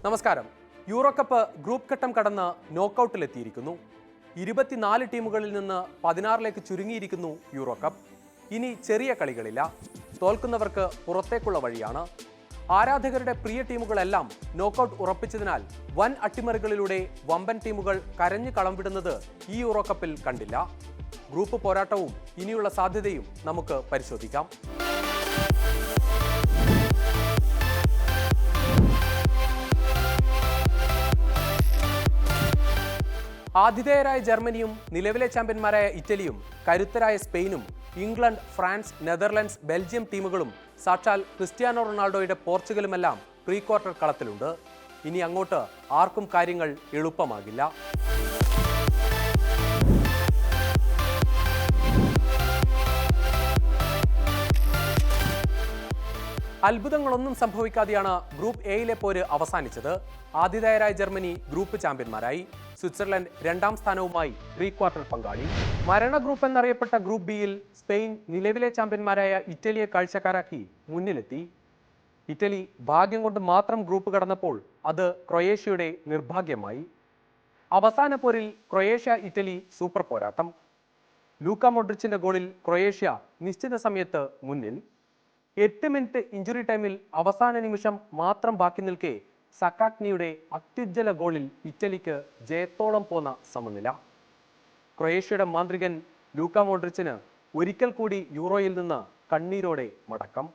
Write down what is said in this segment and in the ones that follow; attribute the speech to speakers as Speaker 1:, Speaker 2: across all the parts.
Speaker 1: നമസ്കാരം. Euro cup group ഘട്ടം കടന്ന് നോക്കൌട്ടിലെത്തിയിരിക്കുന്നു. 24 ടീമുകളിൽ നിന്ന് 16ലേക്ക് ചുരുങ്ങിയിരിക്കുന്നു യൂറോ കപ്പ്. ഇനി ചെറിയ കളികളില്ല. തോൽക്കുന്നവർക്ക് പുറത്തേക്കുള്ള വഴിയാണ്. ആരാധകരുടെ പ്രിയ ടീമുകളെല്ലാം നോക്കൌട്ട് ഉറപ്പിച്ചതിനാൽ വൻ അട്ടിമറികളിലൂടെ വമ്പൻ ടീമുകൾ കരഞ്ഞു കളം വിടുന്നത് ഈ യൂറോ കപ്പിൽ കണ്ടില്ല. ഗ്രൂപ്പ് പോരാട്ടവും ഇനിയുള്ള സാധ്യതയും നമുക്ക് പരിശോധിക്കാം. ആതിഥേയരായ ജർമ്മനിയും നിലവിലെ ചാമ്പ്യന്മാരായ ഇറ്റലിയും കരുത്തരായ സ്പെയിനും ഇംഗ്ലണ്ട്, ഫ്രാൻസ്, നെതർലൻഡ്സ്, ബെൽജിയം ടീമുകളും സാക്ഷാൽ ക്രിസ്ത്യാനോ റൊണാൾഡോയുടെ പോർച്ചുഗലുമെല്ലാം പ്രീ ക്വാർട്ടർ കളത്തിലുണ്ട്. ഇനി അങ്ങോട്ട് ആർക്കും കാര്യങ്ങൾ എളുപ്പമാകില്ല. അത്ഭുതങ്ങളൊന്നും സംഭവിക്കാതെയാണ് ഗ്രൂപ്പ് എയിലെ പോര് അവസാനിച്ചത്. ആതിഥേയരായ ജർമ്മനി ഗ്രൂപ്പ് ചാമ്പ്യന്മാരായി. സ്വിറ്റ്സർലൻഡ് രണ്ടാം സ്ഥാനവുമായി പ്രീ ക്വാർട്ടർ പങ്കാളി. മരണ ഗ്രൂപ്പ് എന്നറിയപ്പെട്ട ഗ്രൂപ്പ് ബിയിൽ സ്പെയിൻ നിലവിലെ ചാമ്പ്യന്മാരായ ഇറ്റലിയെ കാഴ്ചക്കാരാക്കി മുന്നിലെത്തി. ഇറ്റലി ഭാഗ്യം കൊണ്ട് മാത്രം ഗ്രൂപ്പ് കടന്നപ്പോൾ അത് ക്രൊയേഷ്യയുടെ നിർഭാഗ്യമായി. അവസാന പോരിൽ ക്രൊയേഷ്യ ഇറ്റലി സൂപ്പർ പോരാട്ടം. ലൂക്ക മോഡ്രിച്ചിന്റെ ഗോളിൽ ക്രൊയേഷ്യ നിശ്ചിത സമയത്ത് മുന്നിൽ. 8 മിനിറ്റ് ഇഞ്ചുറി ടൈമിൽ അവസാന നിമിഷം മാത്രം ബാക്കി നിൽക്കെ സക്കാഗ്നിയുടെ അത്യുജ്വല ഗോളിൽ ഇറ്റലിക്ക് ജയത്തോളം പോന്ന സമനില. ക്രൊയേഷ്യയുടെ മാന്ത്രികൻ ലൂക്ക മോഡ്രിച്ചിന് ഒരിക്കൽ കൂടി യൂറോയിൽ നിന്ന് കണ്ണീരോടെ മടക്കം.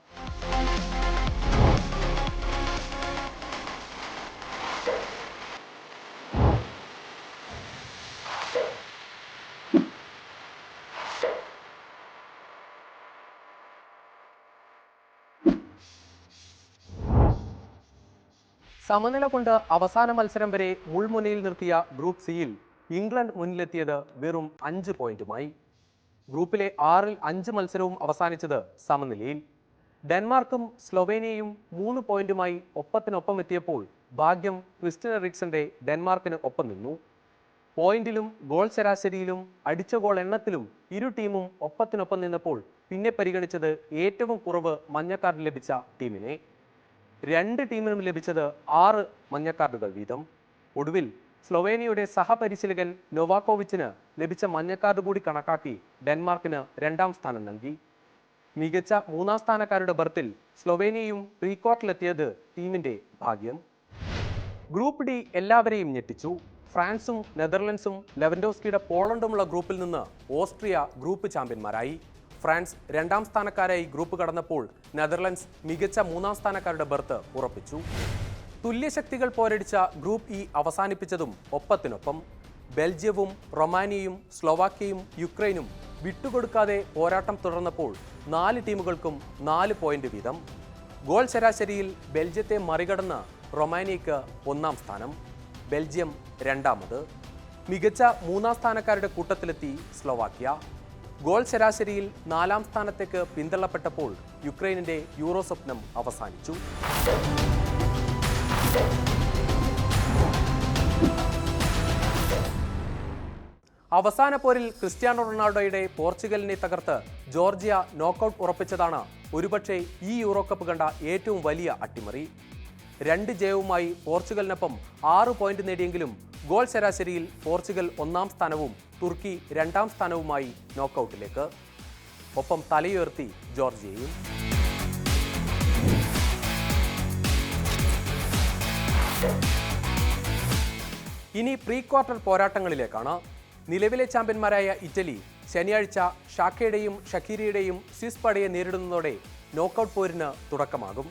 Speaker 1: സമനില കൊണ്ട് അവസാന മത്സരം വരെ മുൾമുനയിൽ നിർത്തിയ ഗ്രൂപ്പ് സിയിൽ ഇംഗ്ലണ്ട് മുന്നിലെത്തിയത് വെറും 5 പോയിന്റുമായി. ഗ്രൂപ്പിലെ 6-ൽ 5 മത്സരവും അവസാനിച്ചത് സമനിലയിൽ. ഡെൻമാർക്കും സ്ലൊവേനിയയും 3 പോയിന്റുമായി ഒപ്പത്തിനൊപ്പം എത്തിയപ്പോൾ ഭാഗ്യം ക്രിസ്റ്റ്യൻ എറിക്സന്റെ ഡെൻമാർക്കിന് ഒപ്പം നിന്നു. പോയിന്റിലും ഗോൾ ശരാശരിയിലും അടിച്ച ഗോൾ എണ്ണത്തിലും ഇരു ടീമും ഒപ്പത്തിനൊപ്പം നിന്നപ്പോൾ പിന്നെ പരിഗണിച്ചത് ഏറ്റവും കുറവ് മഞ്ഞക്കാർഡ് ലഭിച്ച ടീമിനെ. 2 ടീമിനും ലഭിച്ചത് 6 മഞ്ഞക്കാർഡുകൾ വീതം. ഒടുവിൽ സ്ലൊവേനിയയുടെ സഹപരിശീലകൻ നൊവാക്കോവിച്ചിന് ലഭിച്ച മഞ്ഞക്കാർഡ് കൂടി കണക്കാക്കി ഡെൻമാർക്കിന് 2ാം സ്ഥാനം നൽകി. മികച്ച 3ാം സ്ഥാനക്കാരുടെ ബർത്തിൽ സ്ലൊവേനിയയും പ്രീ ക്വാർട്ടറിലെത്തിയത് ടീമിന്റെ ഭാഗ്യം. ഗ്രൂപ്പ് ഡി എല്ലാവരെയും ഞെട്ടിച്ചു. ഫ്രാൻസും നെതർലൻഡ്സും ലെവൻഡോസ്കിയുടെ പോളണ്ടുമുള്ള ഗ്രൂപ്പിൽ നിന്ന് ഓസ്ട്രിയ ഗ്രൂപ്പ് ചാമ്പ്യന്മാരായി. ഫ്രാൻസ് 2ാം സ്ഥാനക്കാരായി ഗ്രൂപ്പ് കടന്നപ്പോൾ നെതർലൻഡ്സ് മികച്ച 3ാം സ്ഥാനക്കാരുടെ ബർത്ത് ഉറപ്പിച്ചു. തുല്യശക്തികൾ പോരടിച്ച ഗ്രൂപ്പ് ഇ അവസാനിപ്പിച്ചതും ഒപ്പത്തിനൊപ്പം. ബെൽജിയവും റൊമാനിയയും സ്ലോവാക്യയും യുക്രൈനും വിട്ടുകൊടുക്കാതെ പോരാട്ടം തുടർന്നപ്പോൾ 4 ടീമുകൾക്കും 4 പോയിന്റ് വീതം. ഗോൾ ശരാശരിയിൽ ബെൽജിയത്തെ മറികടന്ന് റൊമാനിയയ്ക്ക് 1ാം സ്ഥാനം, ബെൽജിയം 2ാമത്. മികച്ച 3ാം സ്ഥാനക്കാരുടെ കൂട്ടത്തിലെത്തി സ്ലോവാക്യ. ഗോൾ ശരാശരിയിൽ 4ാം സ്ഥാനത്തേക്ക് പിന്തള്ളപ്പെട്ടപ്പോൾ യുക്രൈനിന്റെ യൂറോ സ്വപ്നം അവസാനിച്ചു. അവസാന പോരിൽ ക്രിസ്ത്യാനോ റൊണാൾഡോയുടെ പോർച്ചുഗലിനെ തകർത്ത് ജോർജിയ നോക്കൌട്ട് ഉറപ്പിച്ചതാണ് ഒരുപക്ഷെ ഈ യൂറോ കപ്പ് കണ്ട ഏറ്റവും വലിയ അട്ടിമറി. 2 ജയവുമായി പോർച്ചുഗലിനൊപ്പം 6 പോയിന്റ് നേടിയെങ്കിലും ഗോൾ ശരാശരിയിൽ പോർച്ചുഗൽ 1ാം സ്ഥാനവും തുർക്കി 2ാം സ്ഥാനവുമായി നോക്കൌട്ടിലേക്ക്. ഒപ്പം തലയുയർത്തി ജോർജിയയും. ഇനി പ്രീ ക്വാർട്ടർ പോരാട്ടങ്ങളിലേക്കാണ്. നിലവിലെ ചാമ്പ്യന്മാരായ ഇറ്റലി ശനിയാഴ്ച ഷാക്കയുടെയും ഷക്കീരിയുടെയും സ്വിസ് പടയെ നേരിടുന്നതോടെ നോക്കൌട്ട് പോരിന് തുടക്കമാകും.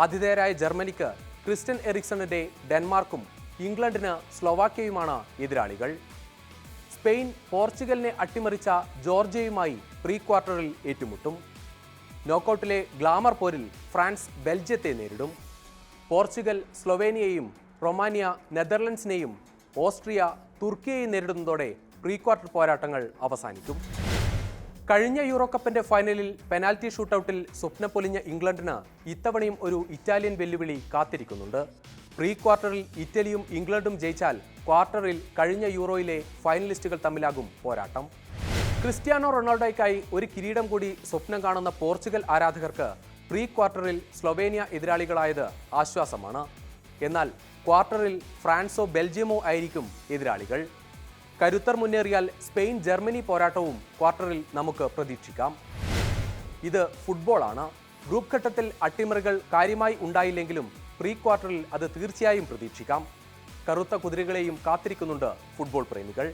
Speaker 1: ആതിഥേയരായ ജർമ്മനിക്ക് ക്രിസ്റ്റ്യൻ എറിക്സണിന്റെ ഡെൻമാർക്കും ഇംഗ്ലണ്ടിന് സ്ലോവാക്യയുമാണ് എതിരാളികൾ. സ്പെയിൻ പോർച്ചുഗലിനെ അട്ടിമറിച്ച ജോർജിയയുമായി പ്രീ ക്വാർട്ടറിൽ ഏറ്റുമുട്ടും. നോക്കൌട്ടിലെ ഗ്ലാമർ പോരിൽ ഫ്രാൻസ് ബെൽജിയത്തെ നേരിടും. പോർച്ചുഗൽ സ്ലൊവേനിയയും റൊമാനിയ നെതർലൻഡ്സിനെയും ഓസ്ട്രിയ തുർക്കിയെയും നേരിടുന്നതോടെ പ്രീ ക്വാർട്ടർ പോരാട്ടങ്ങൾ അവസാനിക്കും. കഴിഞ്ഞ യൂറോ കപ്പിന്റെ ഫൈനലിൽ പെനാൽറ്റി ഷൂട്ടൌട്ടിൽ സ്വപ്നം പൊലിഞ്ഞ ഇംഗ്ലണ്ടിന് ഇത്തവണയും ഒരു ഇറ്റാലിയൻ വെല്ലുവിളി കാത്തിരിക്കുന്നുണ്ട്. പ്രീ ക്വാർട്ടറിൽ ഇറ്റലിയും ഇംഗ്ലണ്ടും ജയിച്ചാൽ ക്വാർട്ടറിൽ കഴിഞ്ഞ യൂറോയിലെ ഫൈനലിസ്റ്റുകൾ തമ്മിലാകും പോരാട്ടം. ക്രിസ്ത്യാനോ റൊണാൾഡോയ്ക്കായി ഒരു കിരീടം കൂടി സ്വപ്നം കാണുന്ന പോർച്ചുഗൽ ആരാധകർക്ക് പ്രീ ക്വാർട്ടറിൽ സ്ലൊവേനിയ എതിരാളികളായത് ആശ്വാസമാണ്. എന്നാൽ ക്വാർട്ടറിൽ ഫ്രാൻസോ ബെൽജിയമോ ആയിരിക്കും എതിരാളികൾ. കരുത്തർ മുന്നേറിയാൽ സ്പെയിൻ ജർമ്മനി പോരാട്ടവും ക്വാർട്ടറിൽ നമുക്ക് പ്രതീക്ഷിക്കാം. ഇത് ഫുട്ബോളാണ്. ഗ്രൂപ്പ് ഘട്ടത്തിൽ അട്ടിമറികൾ കാര്യമായി ഉണ്ടായില്ലെങ്കിലും പ്രീ ക്വാർട്ടറിൽ അത് തീർച്ചയായും പ്രതീക്ഷിക്കാം. കറുത്ത കുതിരകളെയും കാത്തിരിക്കുന്നുണ്ട് ഫുട്ബോൾ പ്രേമികൾ.